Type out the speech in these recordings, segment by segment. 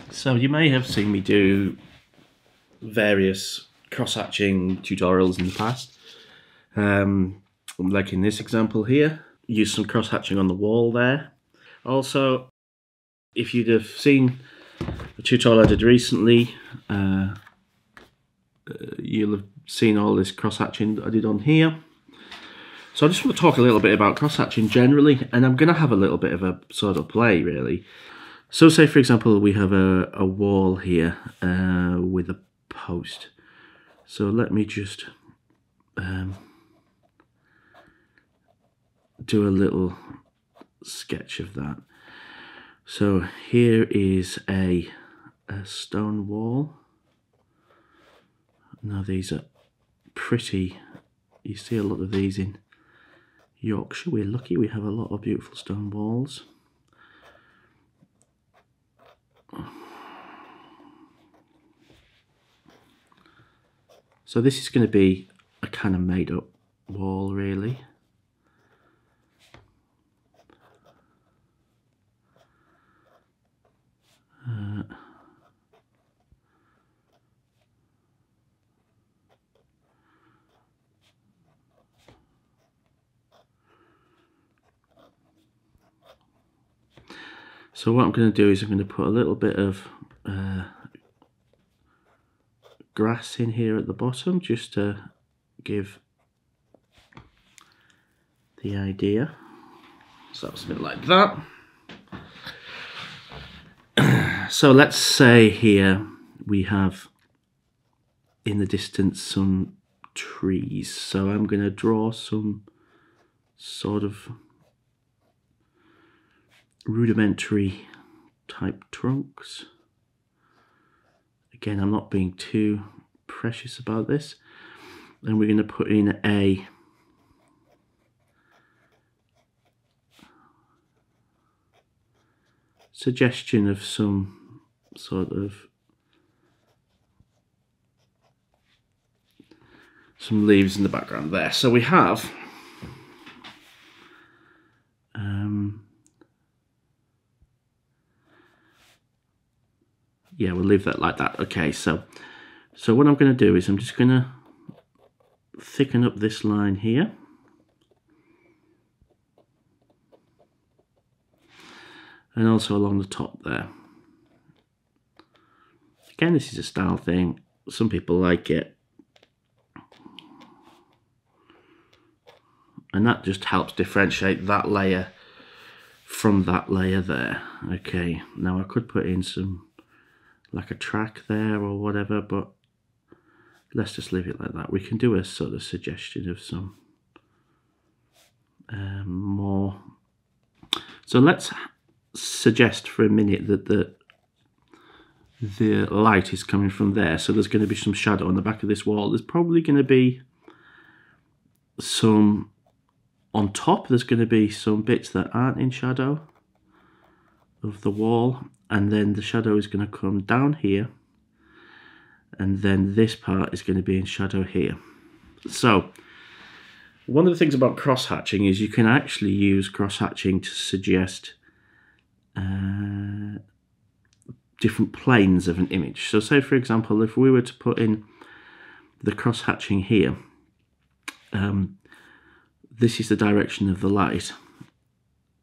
So you may have seen me do various cross-hatching tutorials in the past. Like in this example here, use some cross-hatching on the wall there. Also, if you'd have seen a tutorial I did recently, you'll have seen all this cross-hatching that I did on here. So I just want to talk a little bit about cross-hatching generally, and I'm going to have a little bit of a sort of play really. So say for example we have a wall here with a post. So let me just do a little sketch of that. So here is a stone wall. Now these are pretty, you see a lot of these in Yorkshire. We're lucky, we have a lot of beautiful stone walls. So this is going to be a kind of made up wall really. So what I'm going to do is I'm going to put a little bit of grass in here at the bottom just to give the idea. So something like that. So let's say here we have in the distance some trees. So I'm going to draw some sort of rudimentary type trunks. Again, I'm not being too precious about this. And we're going to put in a suggestion of some sort of some leaves in the background there. So we have yeah, we'll leave that like that. Okay, so what I'm going to do is I'm just going to thicken up this line here. And also along the top there. Again, this is a style thing. Some people like it. And that just helps differentiate that layer from that layer there. Okay, now I could put in some, like a track there or whatever, but let's just leave it like that. We can do a sort of suggestion of some more. So let's suggest for a minute that the light is coming from there. So there's going to be some shadow on the back of this wall. There's probably going to be some on top. There's going to be some bits that aren't in shadow of the wall, and then the shadow is going to come down here, and then this part is going to be in shadow here. So one of the things about cross-hatching is you can actually use cross-hatching to suggest different planes of an image. So say for example, if we were to put in the cross-hatching here, this is the direction of the light.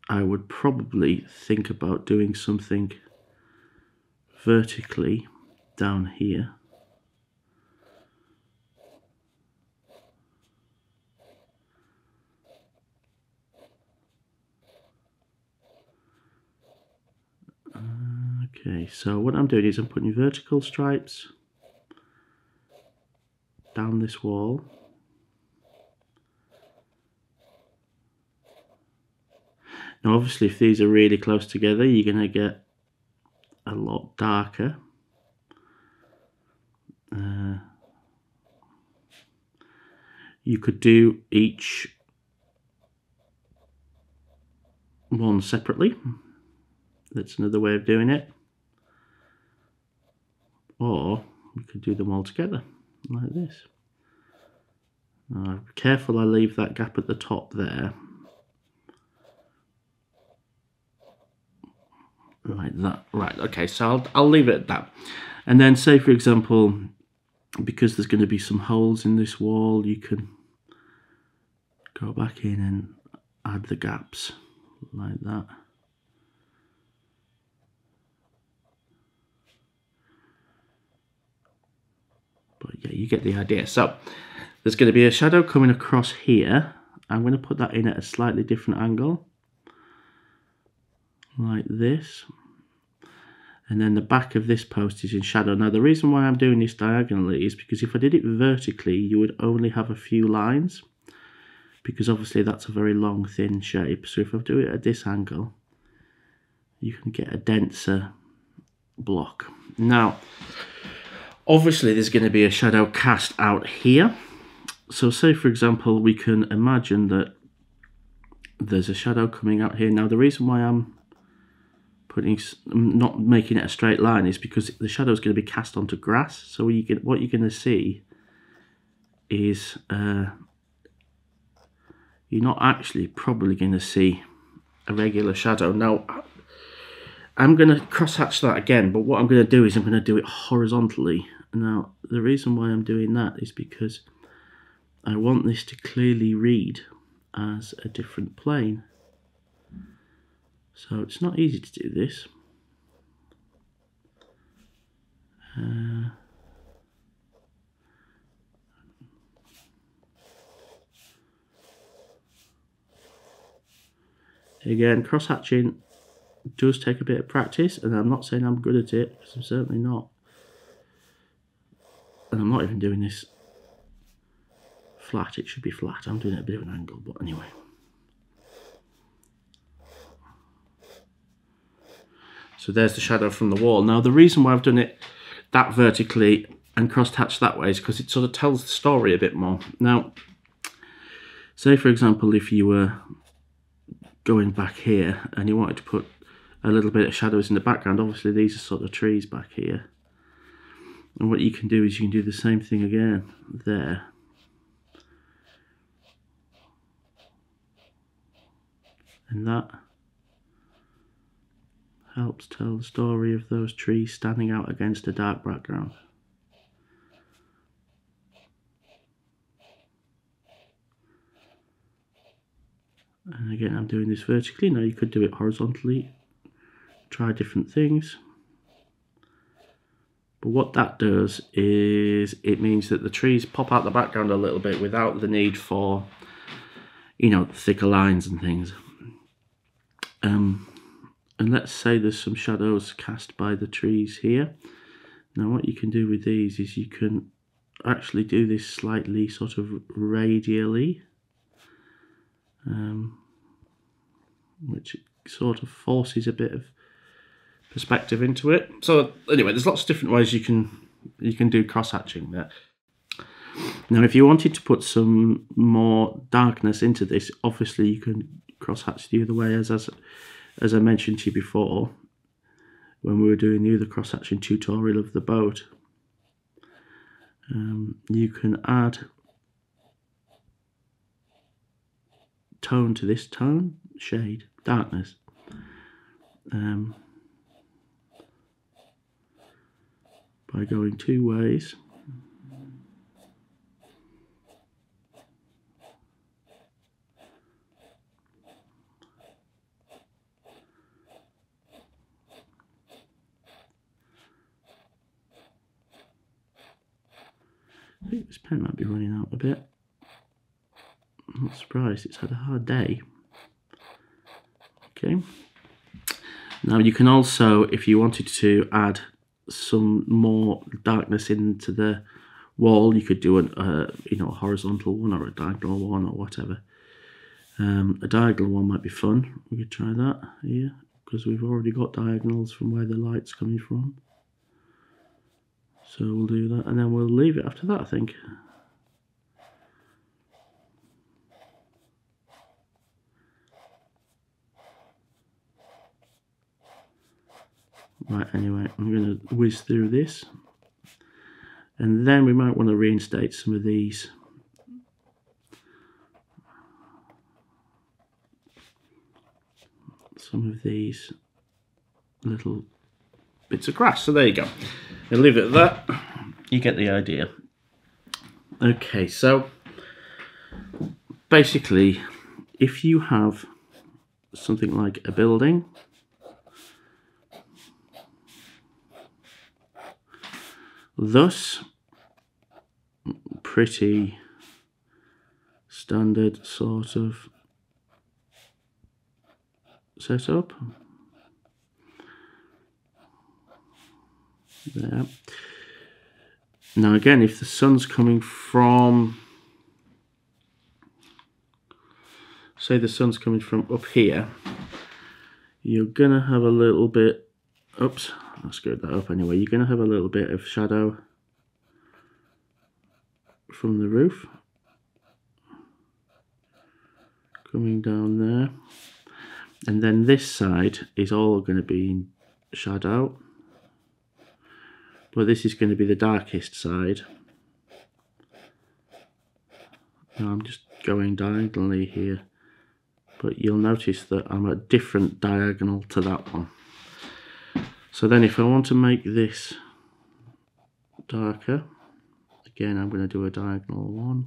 I would probably think about doing something vertically down here. Okay, so what I'm doing is I'm putting vertical stripes down this wall. Now obviously if these are really close together, you're going to get a lot darker. You could do each one separately. That's another way of doing it. Or we could do them all together like this. Now, be careful I leave that gap at the top there. like that. Right, okay, so I'll leave it at that. And then say, for example, because there's going to be some holes in this wall, you can go back in and add the gaps like that. But yeah, you get the idea. So there's going to be a shadow coming across here. I'm going to put that in at a slightly different angle, like this. And then the back of this post is in shadow. Now the reason why I'm doing this diagonally is because if I did it vertically, you would only have a few lines, because obviously that's a very long, thin shape. So if I do it at this angle, you can get a denser block. Now, obviously there's going to be a shadow cast out here. So say, for example, we can imagine that there's a shadow coming out here. Now the reason why I'm not making it a straight line is because the shadow is going to be cast onto grass. So what you're going to see is you're not actually probably going to see a regular shadow. Now I'm going to cross hatch that again, but what I'm going to do is I'm going to do it horizontally. Now the reason why I'm doing that is because I want this to clearly read as a different plane. So it's not easy to do this. Again, cross-hatching does take a bit of practice, and I'm not saying I'm good at it, because I'm certainly not. And I'm not even doing this flat. It should be flat. I'm doing it at a bit of an angle, but anyway. So there's the shadow from the wall. Now the reason why I've done it that vertically and cross-hatched that way is because it sort of tells the story a bit more. Now, say for example, if you were going back here and you wanted to put a little bit of shadows in the background, obviously these are sort of trees back here. And what you can do is you can do the same thing again there. And that helps tell the story of those trees standing out against a dark background. And again, I'm doing this vertically. Now you could do it horizontally, try different things. But what that does is it means that the trees pop out the background a little bit without the need for, you know, thicker lines and things. And let's say there's some shadows cast by the trees here. Now what you can do with these is you can actually do this slightly sort of radially, which sort of forces a bit of perspective into it. So anyway, there's lots of different ways you can do cross-hatching there. Now if you wanted to put some more darkness into this, obviously you can cross-hatch the other way, as I mentioned to you before when we were doing the other cross-hatching tutorial of the boat. You can add tone to this tone, shade, darkness. By going two ways. I think this pen might be running out a bit. I'm not surprised, it's had a hard day. Okay. Now you can also, if you wanted to add some more darkness into the wall, you could do a horizontal one or a diagonal one or whatever. A diagonal one might be fun. We could try that here because we've already got diagonals from where the light's coming from. So we'll do that and then we'll leave it after that, I think. Right, anyway, I'm going to whiz through this. And then we might want to reinstate some of these. little bits of grass. So there you go. I'll leave it at that. You get the idea. Okay, so basically, if you have something like a building, thus pretty standard sort of setup. There. Now again, if the sun's coming from, say the sun's coming from up here, you're gonna have a little bit, oops, I screwed that up anyway, you're gonna have a little bit of shadow from the roof coming down there, and then this side is all going to be in shadow, but this is going to be the darkest side. Now I'm just going diagonally here, but you'll notice that I'm at a different diagonal to that one. So then if I want to make this darker, again I'm going to do a diagonal one.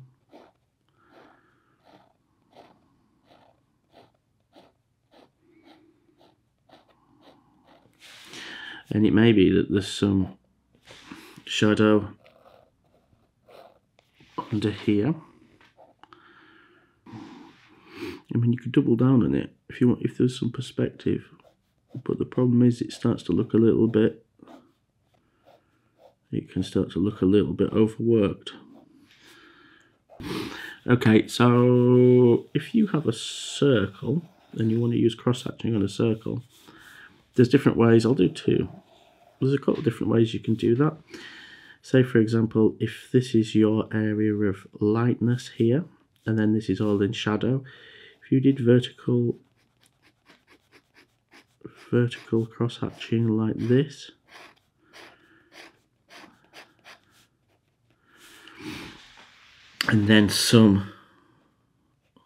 And it may be that there's some shadow under here. I mean, you could double down on it if you want, if there's some perspective, but the problem is it starts to look a little bit, it can start to look a little bit overworked. Okay, so if you have a circle and you want to use cross-hatching on a circle, there's different ways. I'll do two. There's a couple of different ways you can do that. Say for example, if this is your area of lightness here, and then this is all in shadow, if you did vertical cross-hatching like this, and then some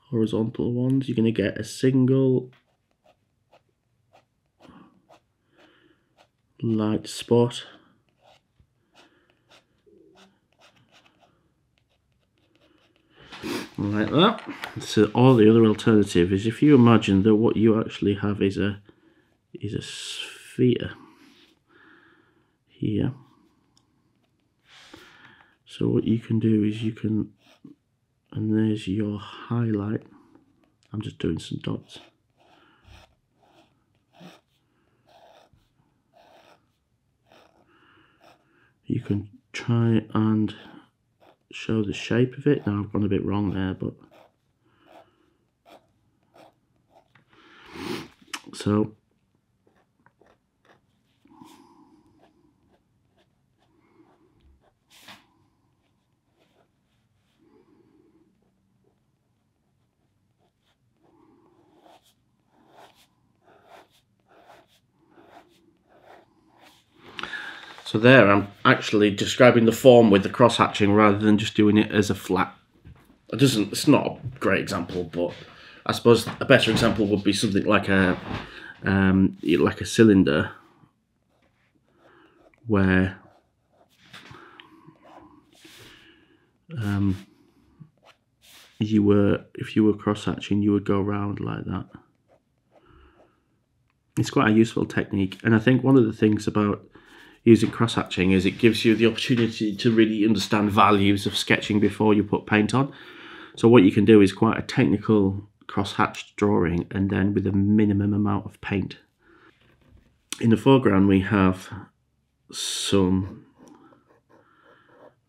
horizontal ones, you're going to get a single light spot like that. So all the other alternative is if you imagine that what you actually have is a sphere here. So what you can do is you can, and there's your highlight. I'm just doing some dots. You can try and show the shape of it. Now I've gone a bit wrong there, but so there I'm actually describing the form with the cross-hatching rather than just doing it as a flat. It's not a great example, but I suppose a better example would be something like a cylinder, where if you were cross-hatching, you would go around like that. It's quite a useful technique, and I think one of the things about using cross-hatching is it gives you the opportunity to really understand values of sketching before you put paint on. So what you can do is quite a technical cross-hatched drawing, and then with a minimum amount of paint. In the foreground we have some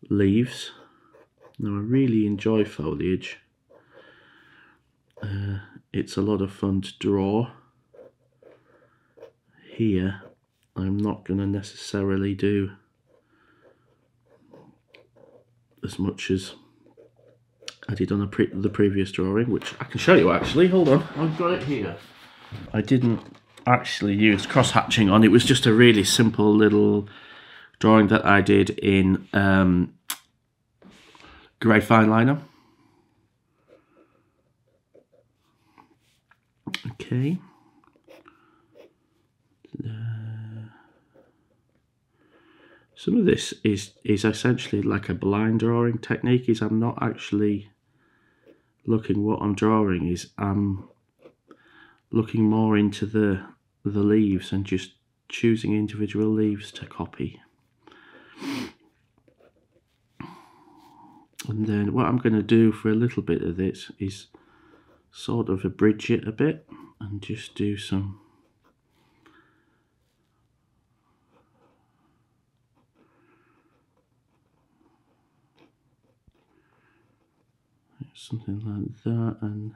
leaves. Now I really enjoy foliage. It's a lot of fun to draw. Here I'm not going to necessarily do as much as I did on the previous drawing, which I can show you actually. Hold on, I've got it here. I didn't actually use cross-hatching on, it was just a really simple little drawing that I did in grey fine liner. Okay. some of this is essentially like a blind drawing technique. Is I'm not actually looking what I'm drawing, is I'm looking more into the leaves and just choosing individual leaves to copy. And then what I'm going to do for a little bit of this is sort of abridge it a bit and just do some something like that. And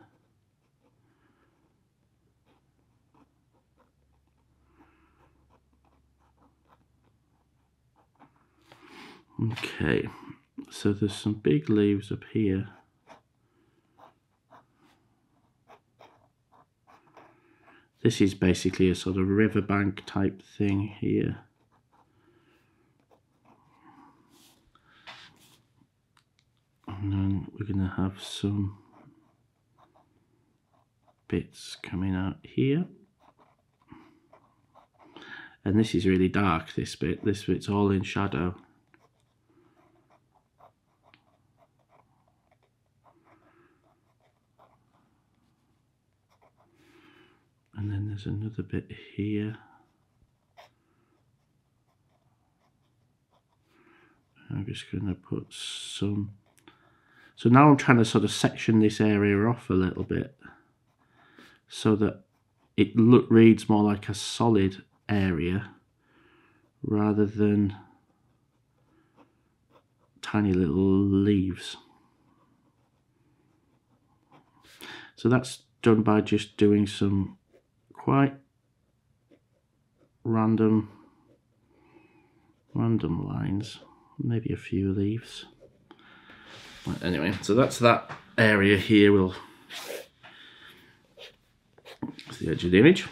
okay, so there's some big leaves up here. This is basically a sort of riverbank type thing here. And then we're going to have some bits coming out here. And this is really dark, this bit's all in shadow. And then there's another bit here. I'm just going to put some. So now I'm trying to sort of section this area off a little bit so that it reads more like a solid area rather than tiny little leaves. So that's done by just doing some quite random lines, maybe a few leaves. Right, anyway, so that's that area here. It's the edge of the image.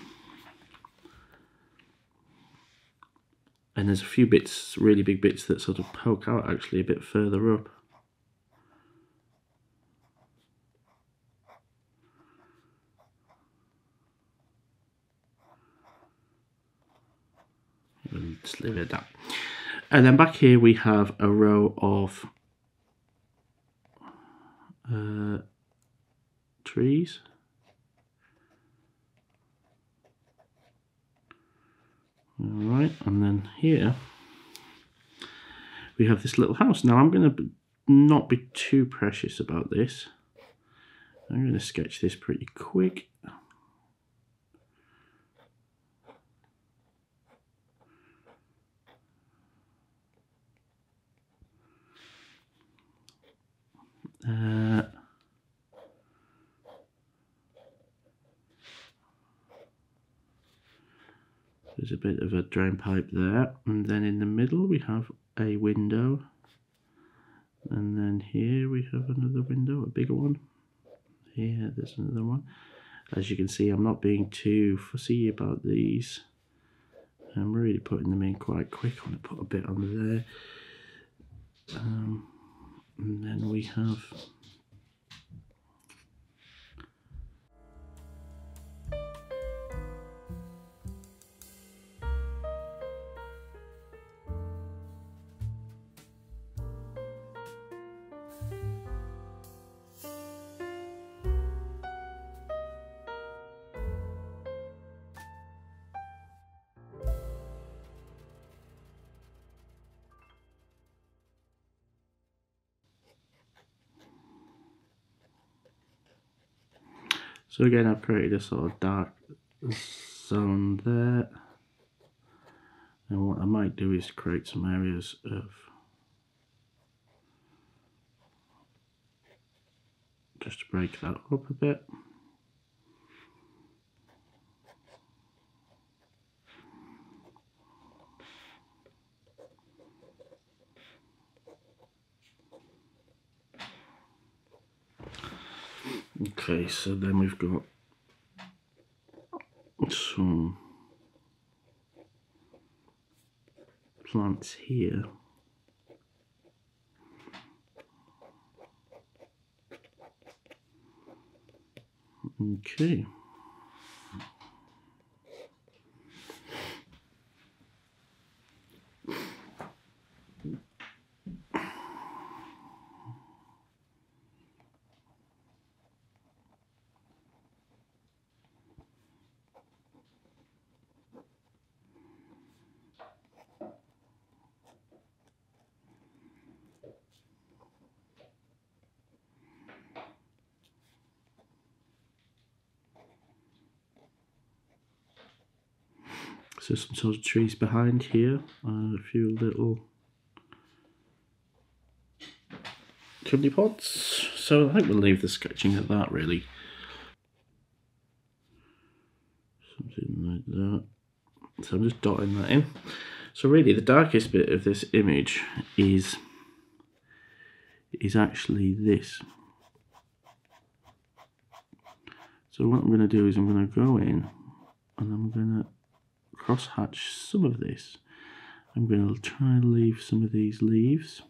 And there's a few bits, really big bits, that sort of poke out actually a bit further up. Just leave it at that. And then back here we have a row of trees. Alright, and then here we have this little house. Now I'm going to not be too precious about this. I'm going to sketch this pretty quick. There's a bit of a drain pipe there, and then in the middle we have a window, and then here we have another window, a bigger one. Here there's another one. As you can see, I'm not being too fussy about these. I'm really putting them in quite quick. I'm going to put a bit on there. And then we have so again, I've created a sort of dark zone there, and what I might do is create some areas of just to break that up a bit. Okay, so then we've got some plants here. Okay. because there's some sort of trees behind here and a few little chimney pots. So I think we'll leave the sketching at that, really. Something like that. So I'm just dotting that in. So really the darkest bit of this image is actually this. So what I'm going to do is I'm going to go in and I'm going to cross hatch some of this. I'm going to try and leave some of these leaves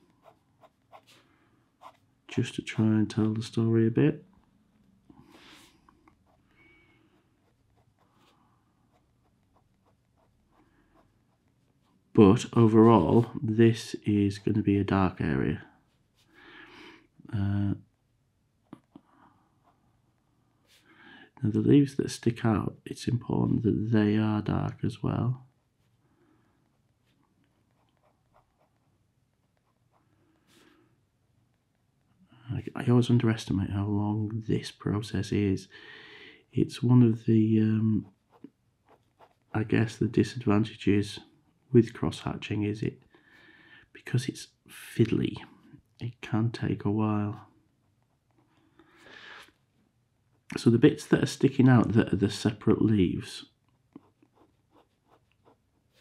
just to try and tell the story a bit. But overall, this is going to be a dark area. Now the leaves that stick out, it's important that they are dark as well. I always underestimate how long this process is. It's one of the, I guess the disadvantages with cross-hatching is because it's fiddly, it can take a while. So the bits that are sticking out that are the separate leaves,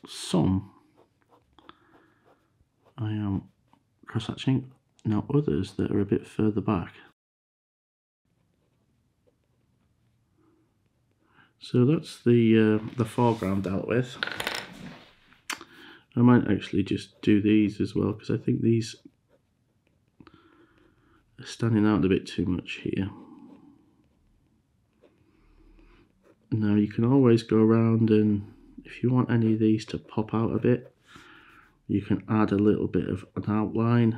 some I am cross-hatching, now others that are a bit further back. So that's the foreground dealt with. I might actually just do these as well because I think these are standing out a bit too much here. Now you can always go around and if you want any of these to pop out a bit, you can add a little bit of an outline.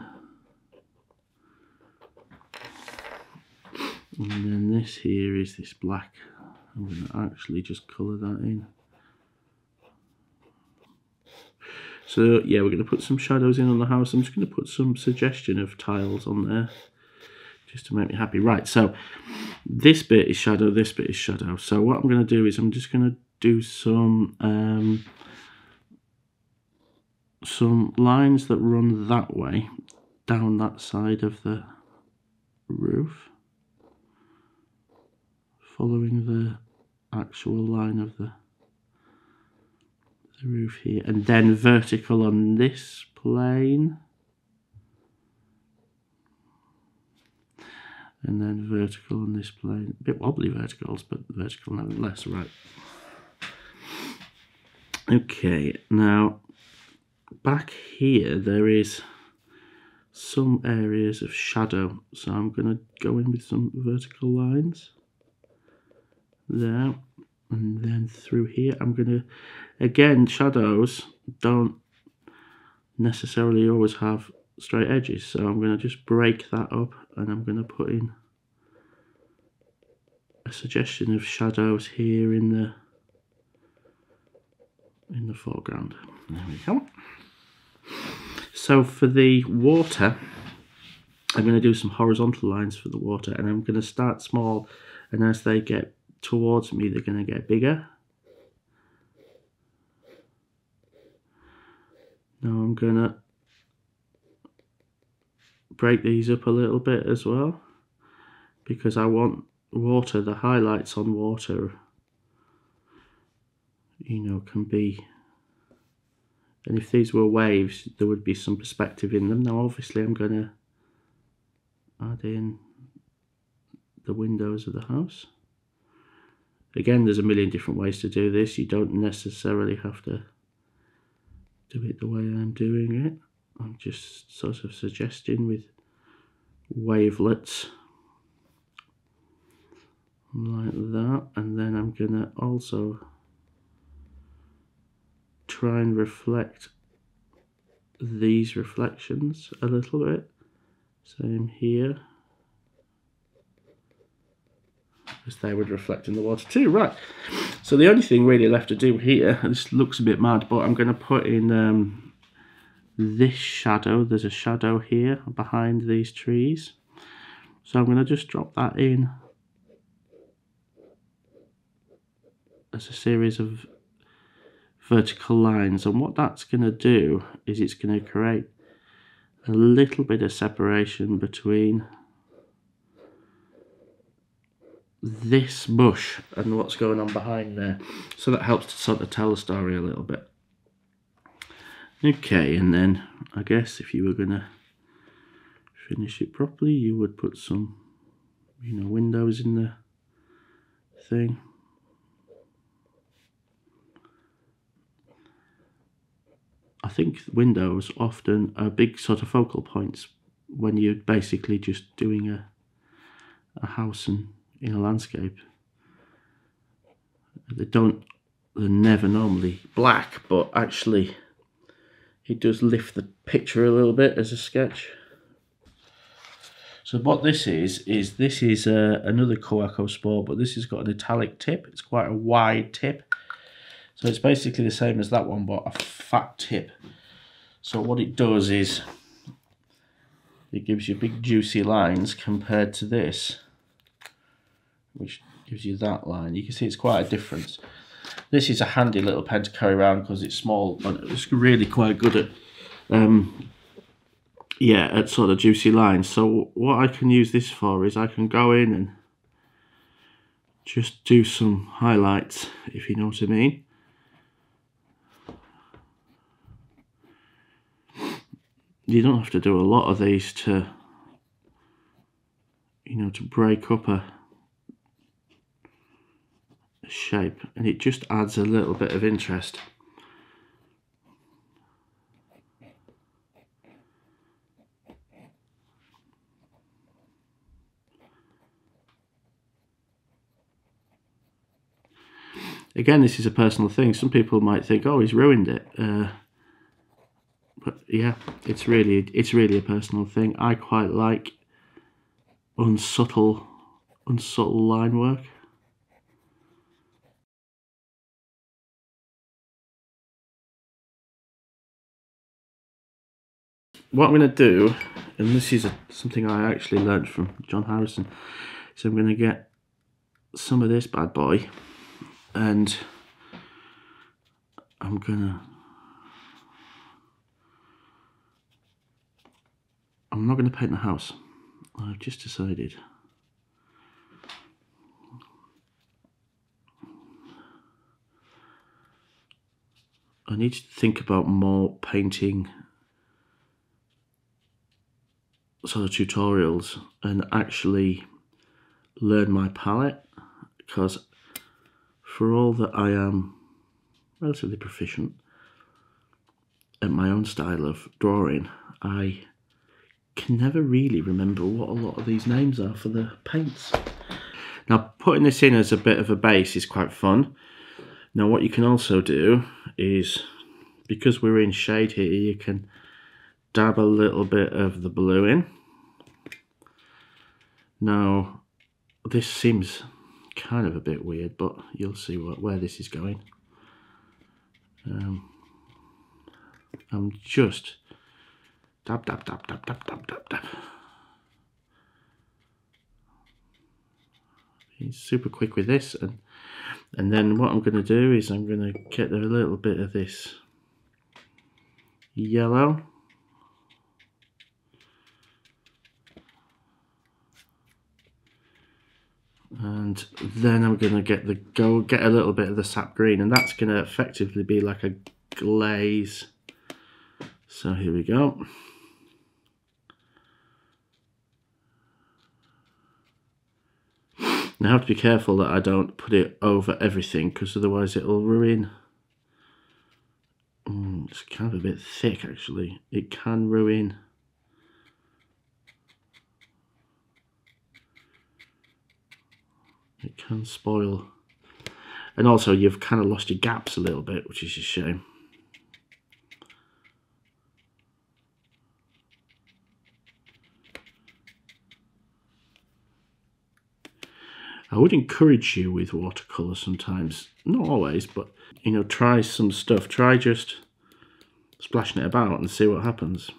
And then this here is this black. I'm going to actually just colour that in. So yeah, we're going to put some shadows in on the house. I'm just going to put some suggestion of tiles on there just to make me happy. Right, so this bit is shadow, this bit is shadow. So what I'm going to do is I'm just going to do some lines that run that way, down that side of the roof, following the actual line of the roof here, and then vertical on this plane, and then vertical on this plane. A bit wobbly verticals, but vertical nonetheless. Right. Okay, now back here there is some areas of shadow, so I'm going to go in with some vertical lines there, and then through here I'm going to, again, shadows don't necessarily always have straight edges, so I'm going to just break that up and I'm going to put in a suggestion of shadows here in the foreground. There we go. So for the water, I'm going to do some horizontal lines for the water, and I'm going to start small, and as they get towards me they're going to get bigger. Now I'm going to break these up a little bit as well, because I want water, the highlights on water, you know, can be, and if these were waves there would be some perspective in them. Now obviously I'm going to add in the windows of the house. Again, there's a million different ways to do this. You don't necessarily have to do it the way I'm doing it. I'm just sort of suggesting with wavelets like that, and then I'm gonna also try and reflect these reflections a little bit. Same here, because they would reflect in the water too. Right, so the only thing really left to do here, this looks a bit mad, but I'm going to put in this shadow. There's a shadow here behind these trees, so I'm going to just drop that in as a series of vertical lines, and what that's going to do is it's going to create a little bit of separation between this bush and what's going on behind there, so that helps to sort of tell the story a little bit. Okay, and then I guess if you were going to finish it properly, you would put some, you know, windows in the thing. I think windows often are big sort of focal points when you're basically just doing a house in a landscape. They're never normally black, but actually it does lift the picture a little bit as a sketch. So what this is another Coaco Sport, but this has got an italic tip. It's quite a wide tip. So it's basically the same as that one, but a fat tip. So what it does is it gives you big juicy lines compared to this, which gives you that line. You can see it's quite a difference. This is a handy little pen to carry around because it's small, but it's really quite good at at sort of juicy lines. So what I can use this for is I can go in and just do some highlights, if you know what I mean. You don't have to do a lot of these to, you know, to break up a shape, and it just adds a little bit of interest. Again, this is a personal thing. Some people might think, oh, he's ruined it. But yeah, it's really a personal thing. I quite like unsubtle line work. What I'm going to do, and this is something I actually learned from John Harrison, so I'm going to get some of this bad boy, and I'm not going to paint the house. I've just decided. I need to think about more painting sort of tutorials and actually learn my palette, because for all that I am relatively proficient at my own style of drawing, I can never really remember what a lot of these names are for the paints. Now, putting this in as a bit of a base is quite fun. Now, what you can also do is, because we're in shade here, you can dab a little bit of the blue in. Now, this seems kind of a bit weird, but you'll see where this is going. I'm just dab, dab, dab, dab, dab, dab, dab, dab. He's super quick with this, and then what I'm going to do is I'm going to get a little bit of this yellow. And then I'm going to get a little bit of the sap green, and that's going to effectively be like a glaze. So here we go. Now I have to be careful that I don't put it over everything, because otherwise it'll ruin. It's kind of a bit thick actually. It can ruin. It can spoil. And also you've kind of lost your gaps a little bit, which is a shame. I would encourage you with watercolour sometimes, not always, but you know, try some stuff. Try just splashing it about and see what happens.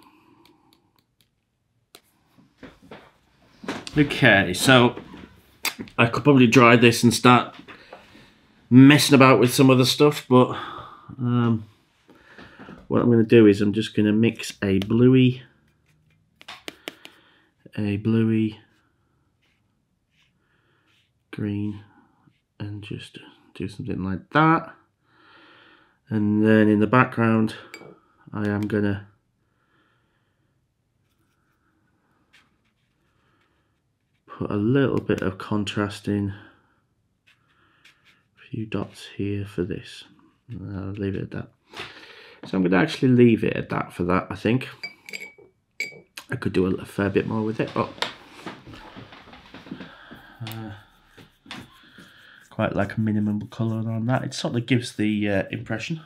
Okay, so I could probably dry this and start messing about with some other stuff, but What I'm going to do is I'm just going to mix a bluey, green, and just do something like that. And then in the background, I am going to put a little bit of contrast in, a few dots here for this. I'll leave it at that. So I'm going to actually leave it at that for that, I think. I could do a fair bit more with it, but quite like a minimum colour on that. It sort of gives the impression.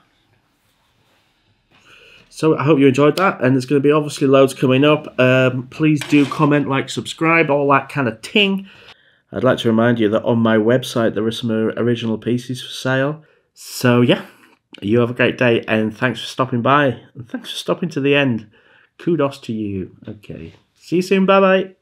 So I hope you enjoyed that, and there's going to be obviously loads coming up. Please do comment, like, subscribe, all that kind of ting. I'd like to remind you that on my website there are some original pieces for sale. So yeah, you have a great day, and thanks for stopping by, and thanks for stopping to the end. Kudos to you. Okay, see you soon. Bye bye.